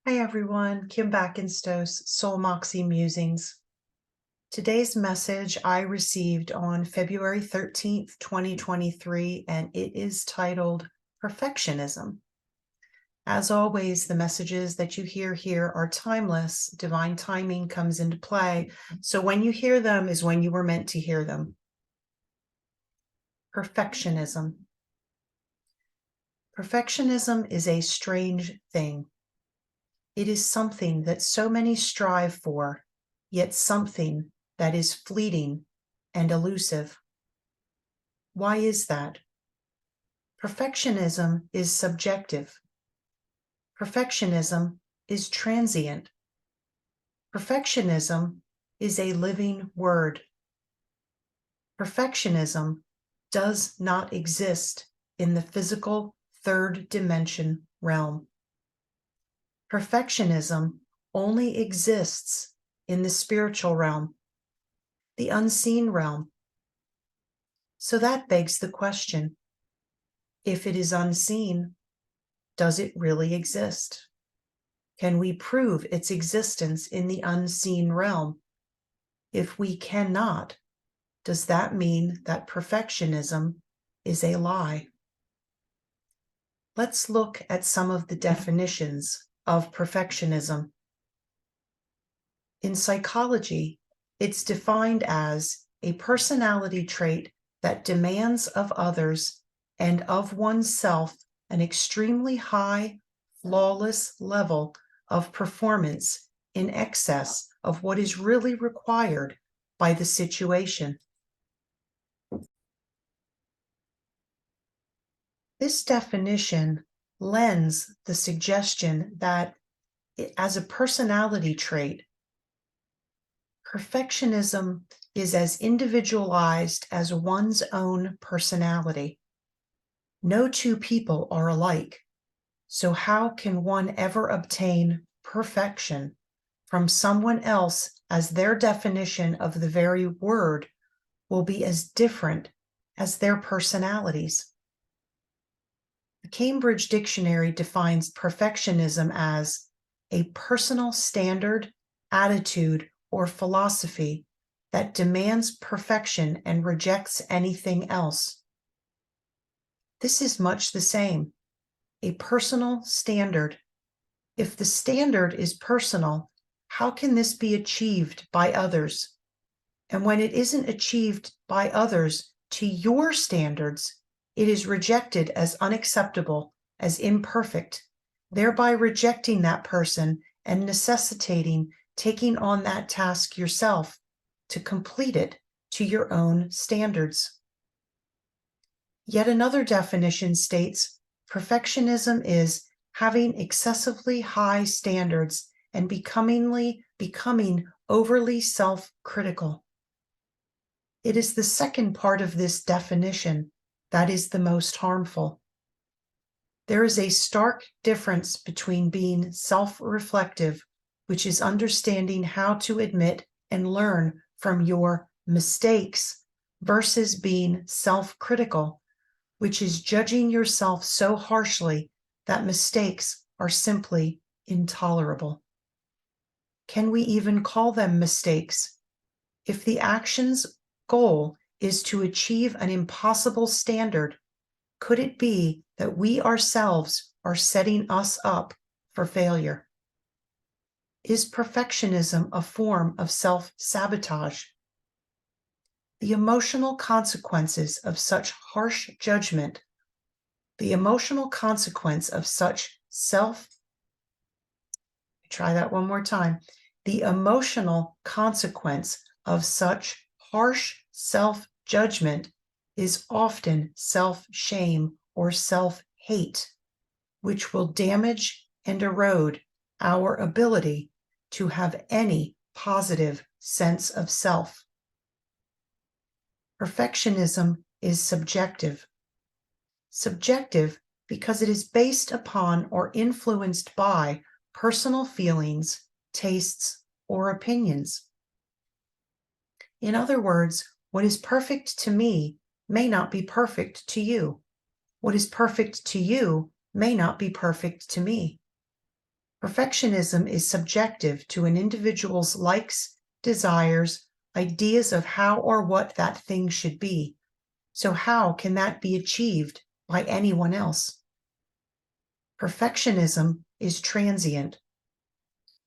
Hi everyone, Kim Backenstos, Soul Moxie Musings. Today's message I received on February 13th, 2023, and it is titled Perfectionism. As always, the messages that you hear here are timeless. Divine timing comes into play. So when you hear them is when you were meant to hear them. Perfectionism. Perfectionism is a strange thing. It is something that so many strive for, yet something that is fleeting and elusive. Why is that? Perfectionism is subjective. Perfectionism is transient. Perfectionism is a living word. Perfectionism does not exist in the physical third dimension realm. Perfectionism only exists in the spiritual realm, the unseen realm. So that begs the question, if it is unseen, does it really exist? Can we prove its existence in the unseen realm? If we cannot, does that mean that perfectionism is a lie? Let's look at some of the definitions of perfectionism. In psychology, it's defined as a personality trait that demands of others and of oneself an extremely high, flawless level of performance in excess of what is really required by the situation. This definition lends the suggestion that, as a personality trait, perfectionism is as individualized as one's own personality. No two people are alike, so how can one ever obtain perfection from someone else as their definition of the very word will be as different as their personalities? The Cambridge Dictionary defines perfectionism as a personal standard, attitude, or philosophy that demands perfection and rejects anything else. This is much the same, a personal standard. If the standard is personal, how can this be achieved by others? And when it isn't achieved by others to your standards, it is rejected as unacceptable, as imperfect, thereby rejecting that person and necessitating taking on that task yourself to complete it to your own standards. Yet another definition states perfectionism is having excessively high standards and becoming overly self-critical. It is the second part of this definition that is the most harmful. There is a stark difference between being self-reflective, which is understanding how to admit and learn from your mistakes, versus being self-critical, which is judging yourself so harshly that mistakes are simply intolerable. Can we even call them mistakes? If the action's goal is to achieve an impossible standard, could it be that we ourselves are setting us up for failure? Is perfectionism a form of self-sabotage? The emotional consequences of such harsh judgment, the emotional consequence of such try that one more time. The emotional consequence of such harsh self-judgment is often self-shame or self-hate, which will damage and erode our ability to have any positive sense of self. Perfectionism is subjective. Subjective because it is based upon or influenced by personal feelings, tastes, or opinions. In other words, what is perfect to me may not be perfect to you. What is perfect to you may not be perfect to me. Perfectionism is subjective to an individual's likes, desires, ideas of how or what that thing should be. So, how can that be achieved by anyone else? Perfectionism is transient.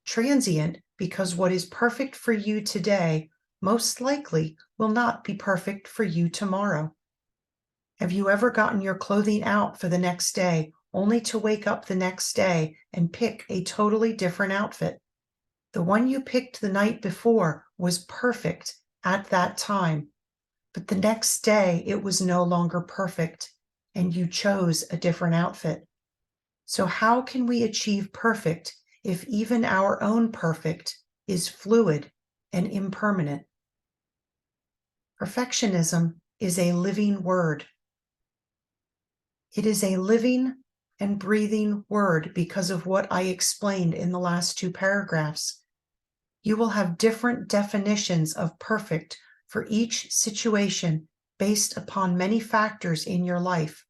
Transient because what is perfect for you today most likely will not be perfect for you tomorrow. Have you ever gotten your clothing out for the next day only to wake up the next day and pick a totally different outfit? The one you picked the night before was perfect at that time, but the next day it was no longer perfect and you chose a different outfit. So, how can we achieve perfect if even our own perfect is fluid and impermanent? Perfectionism is a living word. It is a living and breathing word because of what I explained in the last two paragraphs. You will have different definitions of perfect for each situation based upon many factors in your life.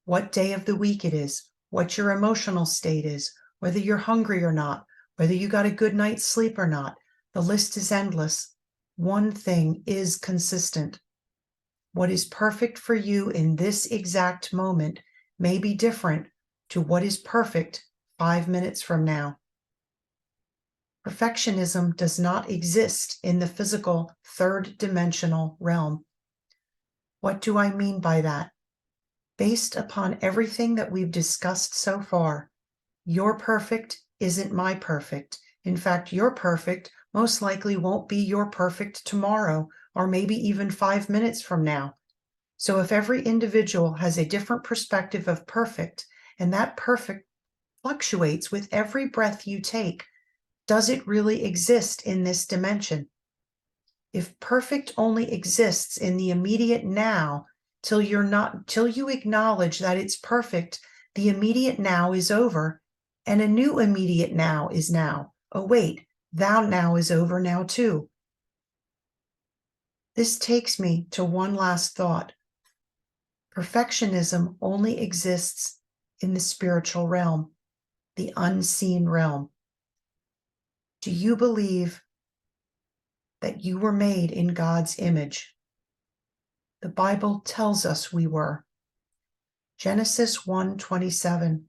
What day of the week it is, what your emotional state is, whether you're hungry or not, whether you got a good night's sleep or not. The list is endless. One thing is consistent. What is perfect for you in this exact moment may be different to what is perfect 5 minutes from now. Perfectionism does not exist in the physical third dimensional realm. What do I mean by that? Based upon everything that we've discussed so far, your perfect isn't my perfect. In fact, your perfect most likely won't be your perfect tomorrow, or maybe even 5 minutes from now. So if every individual has a different perspective of perfect, and that perfect fluctuates with every breath you take, does it really exist in this dimension? If perfect only exists in the immediate now, till you acknowledge that it's perfect, the immediate now is over, and a new immediate now is now. Oh, wait, that now is over now too. This takes me to one last thought. Perfectionism only exists in the spiritual realm, the unseen realm. Do you believe that you were made in God's image? The Bible tells us we were. Genesis 1:27.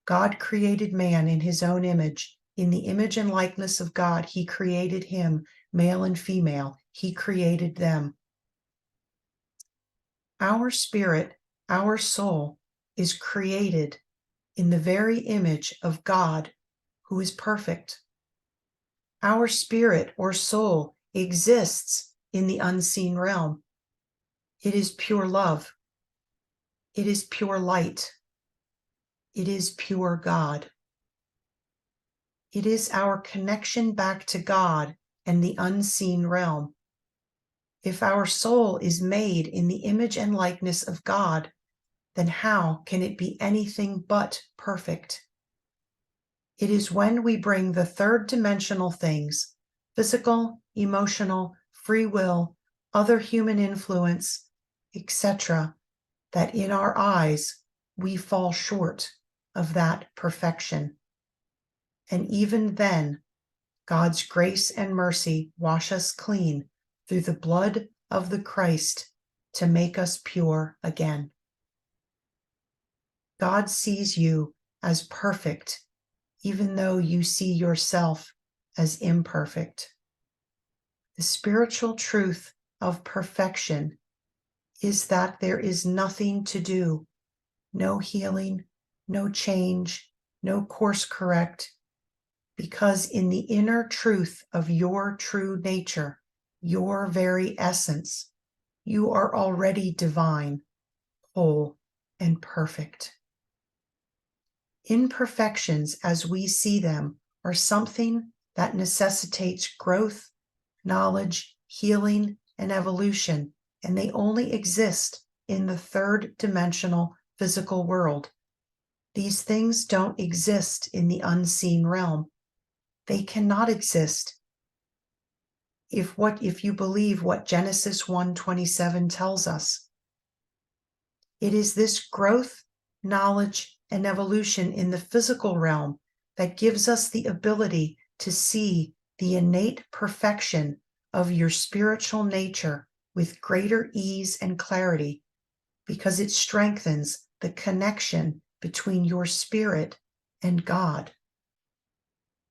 God created man in his own image. In the image and likeness of God, he created him, male and female. He created them. Our spirit, our soul, is created in the very image of God, who is perfect. Our spirit or soul exists in the unseen realm. It is pure love. It is pure light. It is pure God. It is our connection back to God and the unseen realm. If our soul is made in the image and likeness of God, then how can it be anything but perfect? It is when we bring the third dimensional things, physical, emotional, free will, other human influence, etc., that in our eyes we fall short of that perfection. And even then, God's grace and mercy wash us clean through the blood of the Christ to make us pure again. God sees you as perfect, even though you see yourself as imperfect. The spiritual truth of perfection is that there is nothing to do, no healing, no change, no course correct, because in the inner truth of your true nature, your very essence, you are already divine, whole, and perfect. Imperfections as we see them are something that necessitates growth, knowledge, healing, and evolution, and they only exist in the third dimensional physical world. These things don't exist in the unseen realm. They cannot exist if you believe what Genesis 1:27 tells us. It is this growth, knowledge, and evolution in the physical realm that gives us the ability to see the innate perfection of your spiritual nature with greater ease and clarity, because it strengthens the connection between your spirit and God.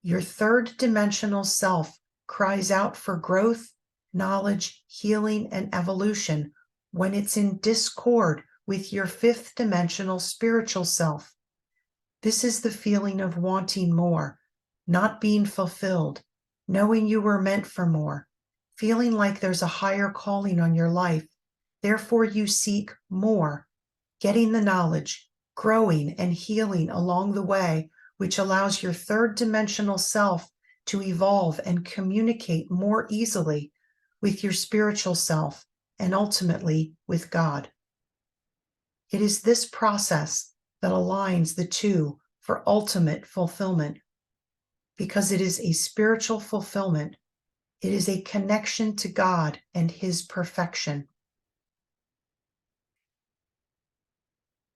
Your third dimensional self cries out for growth, knowledge, healing, and evolution when it's in discord with your fifth dimensional spiritual self. This is the feeling of wanting more, not being fulfilled, knowing you were meant for more, feeling like there's a higher calling on your life. Therefore, you seek more, getting the knowledge, growing and healing along the way, which allows your third dimensional self to evolve and communicate more easily with your spiritual self and ultimately with God. It is this process that aligns the two for ultimate fulfillment. Because it is a spiritual fulfillment, it is a connection to God and His perfection.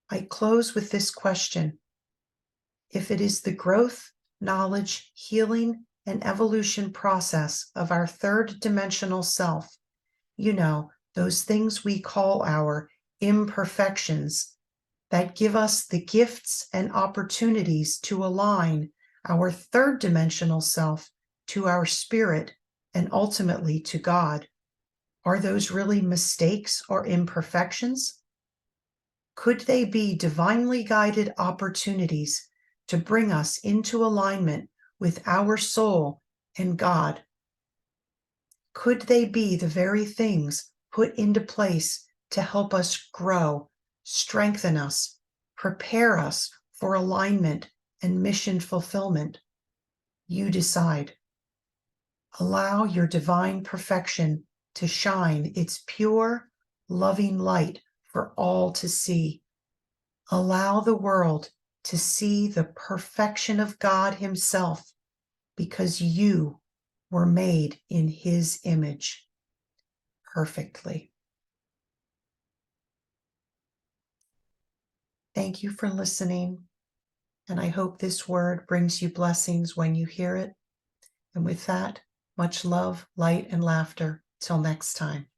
I close with this question. If it is the growth, knowledge, healing, and evolution process of our third dimensional self, those things we call our imperfections, that give us the gifts and opportunities to align our third dimensional self to our spirit and ultimately to God, are those really mistakes or imperfections? Could they be divinely guided opportunities to bring us into alignment with our soul and God? Could they be the very things put into place to help us grow, strengthen us, prepare us for alignment and mission fulfillment? You decide. Allow your divine perfection to shine its pure, loving light for all to see. Allow the world to see the perfection of God Himself, because you were made in His image perfectly. Thank you for listening, and I hope this word brings you blessings when you hear it. And with that, much love, light, and laughter. Till next time.